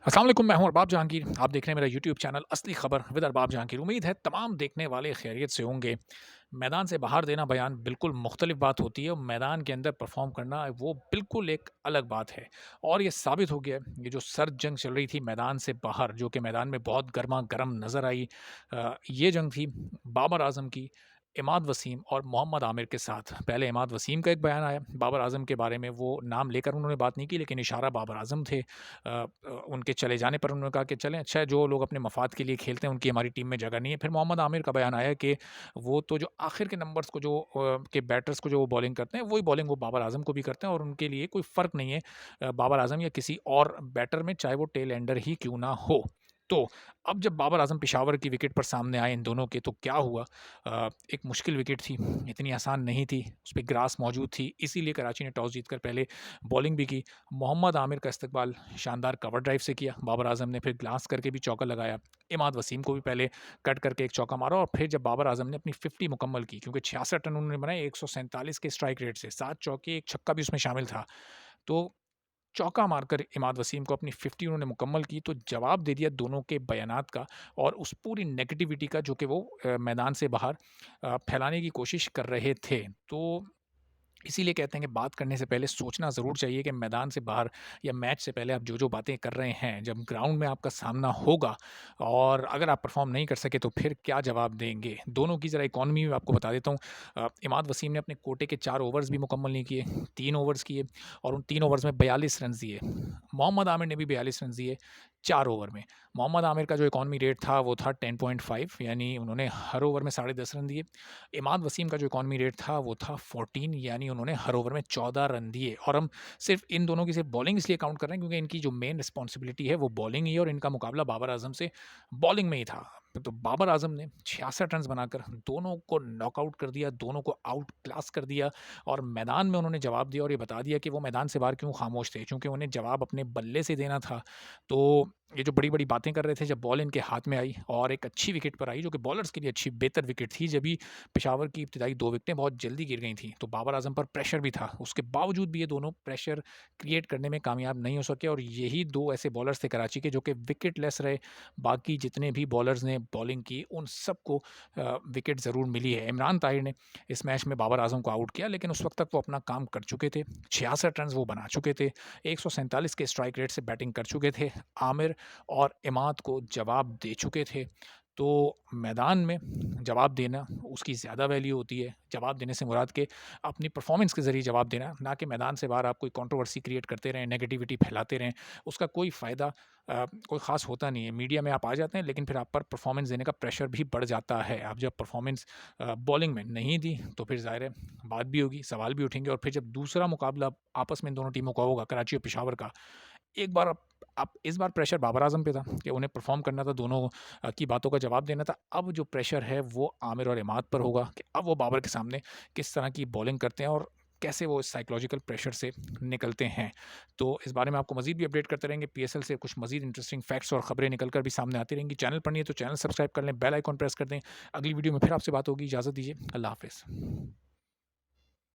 अस्सलाम वालेकुम, मैं हूं अरबाब जहांगीर। आप देख रहे हैं मेरा यूट्यूब चैनल असली खबर विद अरबाब जहांगीर। उम्मीद है तमाम देखने वाले खैरियत से होंगे। मैदान से बाहर देना बयान बिल्कुल मुख्तलिफ बात होती है और मैदान के अंदर परफॉर्म करना वो बिल्कुल एक अलग बात है। और ये साबित हो गया है, ये जो सर्द जंग चल रही थी मैदान से बाहर, जो कि मैदान में बहुत गर्मा गर्म नज़र आई। ये जंग थी बाबर आजम की इमाद वसीम और मोहम्मद आमिर के साथ। पहले इमाद वसीम का एक बयान आया बाबर आजम के बारे में, वो नाम लेकर उन्होंने बात नहीं की, लेकिन इशारा बाबर आजम थे। उनके चले जाने पर उन्होंने कहा कि चलें, अच्छा है, जो लोग अपने मफाद के लिए खेलते हैं उनकी हमारी टीम में जगह नहीं है। फिर मोहम्मद आमिर का बयान आया कि वो तो जो आखिर के नंबर्स को जो के बैटर्स को जो वो बॉलिंग करते हैं, वही बॉलिंग वो बाबर आजम को भी करते हैं और उनके लिए कोई फ़र्क नहीं है बाबर आजम या किसी और बैटर में, चाहे वो टेल एंडर ही क्यों ना हो। तो अब जब बाबर आजम पेशावर की विकेट पर सामने आए इन दोनों के, तो क्या हुआ? एक मुश्किल विकेट थी, इतनी आसान नहीं थी, उसपे ग्रास मौजूद थी, इसीलिए कराची ने टॉस जीतकर पहले बॉलिंग भी की। मोहम्मद आमिर का इस्तकबाल शानदार कवर ड्राइव से किया बाबर आजम ने, फिर ग्लास करके भी चौका लगाया। इमाद वसीम को भी पहले कट करके एक चौका मारा और फिर जब बाबर आजम ने अपनी 50 मुकम्मल की, क्योंकि 66 रन उन्होंने बनाए 147 के स्ट्राइक रेट से, 7 चौके, 1 छक्का भी उसमें शामिल था। तो चौका मारकर इमाद वसीम को अपनी 50 उन्होंने मुकम्मल की, तो जवाब दे दिया दोनों के बयानात का और उस पूरी नेगेटिविटी का जो कि वो मैदान से बाहर फैलाने की कोशिश कर रहे थे। तो इसीलिए कहते हैं कि बात करने से पहले सोचना ज़रूर चाहिए कि मैदान से बाहर या मैच से पहले आप जो-जो बातें कर रहे हैं, जब ग्राउंड में आपका सामना होगा और अगर आप परफ़ॉर्म नहीं कर सके तो फिर क्या जवाब देंगे? दोनों की ज़रा इकॉनमी मैं आपको बता देता हूँ। इमाद वसीम ने अपने कोटे के 4 ओवर्स भी मुकम्मल नहीं किए, 3 ओवर्स किए और उन 3 ओवर्स में 42 रन्स दिए। मोहम्मद आमिर ने भी 42 रन्स दिए 4 ओवर में। मोहम्मद आमिर का जो इकॉनमी रेट था वो था 10.5, यानी उन्होंने हर ओवर में साढ़े 10 रन दिए। इमाद वसीम का जो इकॉनमी रेट था वो था 14, यानी उन्होंने हर ओवर में 14 रन दिए। और हम सिर्फ इन दोनों की सिर्फ बॉलिंग इसलिए काउंट कर रहे हैं क्योंकि इनकी जो मेन रिस्पॉन्सिबिलिटी है वो बॉलिंग ही है और इनका मुकाबला बाबर आजम से बॉलिंग में ही था। तो बाबर आजम ने 66 रन बनाकर दोनों को नॉकआउट कर दिया, दोनों को आउट क्लास कर दिया और मैदान में उन्होंने जवाब दिया और ये बता दिया कि वो मैदान से बाहर क्यों खामोश थे, क्योंकि उन्हें जवाब अपने बल्ले से देना था। तो ये जो बड़ी-बड़ी बातें कर रहे थे, जब बॉल इनके हाथ में आई और एक अच्छी विकेट पर आई, जो कि बॉलर्स के लिए अच्छी बेहतर विकेट थी, जब भी पेशावर की इब्तिदाई 2 विकेटें बहुत जल्दी गिर गई थीं, तो बाबर आजम पर प्रेशर भी था। उसके बावजूद भी ये दोनों प्रेशर क्रिएट करने में कामयाब नहीं हो सके और यही 2 ऐसे बॉलर्स थे कराची के जो कि विकेटलेस रहे। बाकी जितने भी बॉलर्स ने बॉलिंग की, उन सबको विकेट ज़रूर मिली है। इमरान ताहिर ने इस मैच में बाबर आजम को आउट किया, लेकिन उस वक़्त तक वो अपना काम कर चुके थे। 66 रन्स वो बना चुके थे, 147 के स्ट्राइक रेट से बैटिंग कर चुके थे। आमिर और इमाद को जवाब दे चुके थे। तो मैदान में जवाब देना उसकी ज़्यादा वैल्यू होती है। जवाब देने से मुराद के अपनी परफ़ॉर्मेंस के ज़रिए जवाब देना, ना कि मैदान से बाहर आप कोई कंट्रोवर्सी क्रिएट करते रहें, नेगेटिविटी फैलाते रहें। उसका कोई फ़ायदा कोई ख़ास होता नहीं है। मीडिया में आप आ जाते हैं, लेकिन फिर आप पर परफ़ॉर्मेंस देने का प्रेशर भी बढ़ जाता है। आप जब परफ़ॉर्मेंस बॉलिंग में नहीं दी, तो फिर ज़ाहिर है बात भी होगी, सवाल भी उठेंगे और फिर जब दूसरा मुकाबला आपस में इन दोनों टीमों का होगा, कराची और पेशावर का, एक बार अब इस बार प्रेशर बाबर आजम पे था कि उन्हें परफॉर्म करना था, दोनों की बातों का जवाब देना था। अब जो प्रेशर है वो आमिर और इमाद पर होगा कि अब वो बाबर के सामने किस तरह की बॉलिंग करते हैं और कैसे वो इस साइकोलॉजिकल प्रेशर से निकलते हैं। तो इस बारे में आपको मज़ीद भी अपडेट करते रहेंगे। पीएसएल से कुछ मज़ीद इंटरेस्टिंग फैक्ट्स और खबरें निकल कर भी सामने आती रहेंगी। चैनल पर नहीं है तो चैनल सब्सक्राइब कर लें, बेल आइकॉन प्रेस कर दें। अगली वीडियो में फिर आपसे बात होगी। इजाज़त दीजिए। अल्लाह हाफ़िज़।